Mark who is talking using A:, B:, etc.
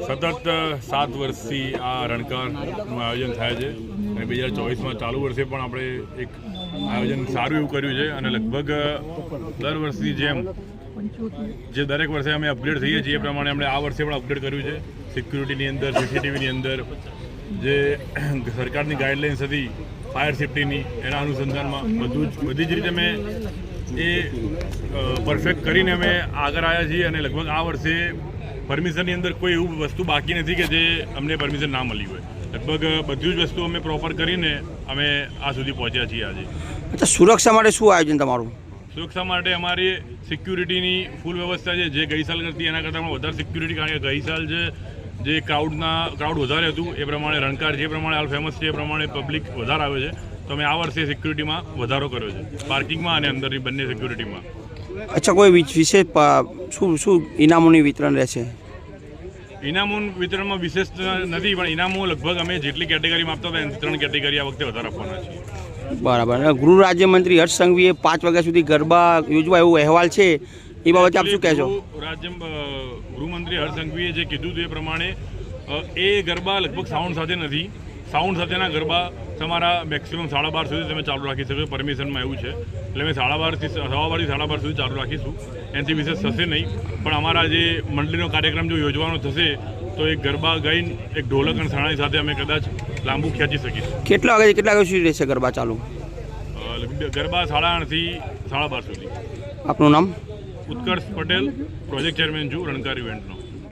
A: સતત 7 વર્ષથી આ રણકારનું આયોજન થાય છે અને 2024માં ચાલુ વર્ષે પણ આપણે એક આયોજન સારું એવું કર્યું છે અને લગભગ દર વર્ષની જેમ જે દરેક વર્ષે અમે અપગ્રેડ થઈએ છીએ એ પ્રમાણે આપણે આ વર્ષે પણ અપગ્રેડ કર્યું છે. સિક્યુરિટીની અંદર, સીસીટીવીની અંદર જે સરકારની ગાઈડલાઇન્સ હતી ફાયર સેફ્ટીની, એના અનુસંધાનમાં બધી જ રીતે અમે એ પરફેક્ટ કરીને અમે આગળ આવ્યા છીએ અને લગભગ આ વર્ષે પરમિશનની અંદર કોઈ એવું વસ્તુ બાકી નથી કે જે અમને પરમિશન ના મળી હોય. લગભગ બધી જ વસ્તુ અમે પ્રોપર કરીને અમે આ સુધી પહોંચ્યા છીએ આજે.
B: અચ્છા, સુરક્ષા માટે શું આયોજન તમારું?
A: સુરક્ષા માટે અમારી સિક્યુરિટીની ફૂલ વ્યવસ્થા છે. જે ગઈ સાલ કરતી એના કરતાં પણ વધારે સિક્યુરિટી, કારણ કે ગઈ સાલ જે ક્રાઉડ વધારે હતું એ પ્રમાણે રણકાર જે પ્રમાણે હાલ ફેમસ છે એ પ્રમાણે પબ્લિક વધારે આવે છે. તો અમે આ વર્ષે સિક્યુરિટીમાં વધારો કર્યો છે, પાર્કિંગમાં અને અંદરની બંને સિક્યુરિટીમાં.
B: અચ્છા, કોઈ વિશેષ શું ઇનામોની વિતરણ રહેશે?
A: ઇનામો વિતરણમાં વિશેષ નથી, પણ ઇનામો લગભગ અમે જેટલી કેટેગરીમાં આપતા હતા 3 કેટેગરી આ વખતે વધારે આપવાના છીએ.
B: બરાબર. ગૃહ રાજ્યમંત્રી હર્ષ સંઘવીએ 5 વાગ્યા સુધી ગરબા યોજવા એવો અહેવાલ છે, એ બાબતે આપ શું કહેશો?
A: ગૃહમંત્રી હર્ષ સંઘવીએ જે કીધું હતું એ પ્રમાણે એ ગરબા લગભગ સાઉન્ડ સાથે નથી. સાઉન્ડ સાથેના ગરબા તમારા મેક્સિમમ 12:30 સુધી તમે ચાલુ રાખી શકો. પરમિશનમાં એવું છે એટલે અમે 12:30 થી 12:30 સુધી ચાલુ રાખીશું. એનાથી વિશેષ થશે નહીં. પણ અમારા જે મંડળીનો કાર્યક્રમ જો યોજવાનો થશે તો એક ગરબા ગાઈને એક ઢોલક અને શરણાઈ સાથે અમે કદાચ લાંબુ ખેંચી શકીશું.
B: કેટલા વાગ્યા સુધી રહેશે ગરબા ચાલુ?
A: ગરબા 8:30 થી 12:30 સુધી.
B: આપનું નામ?
A: ઉત્કર્ષ પટેલ, પ્રોજેક્ટ ચેરમેન છું રણકાર ઇવેન્ટનો.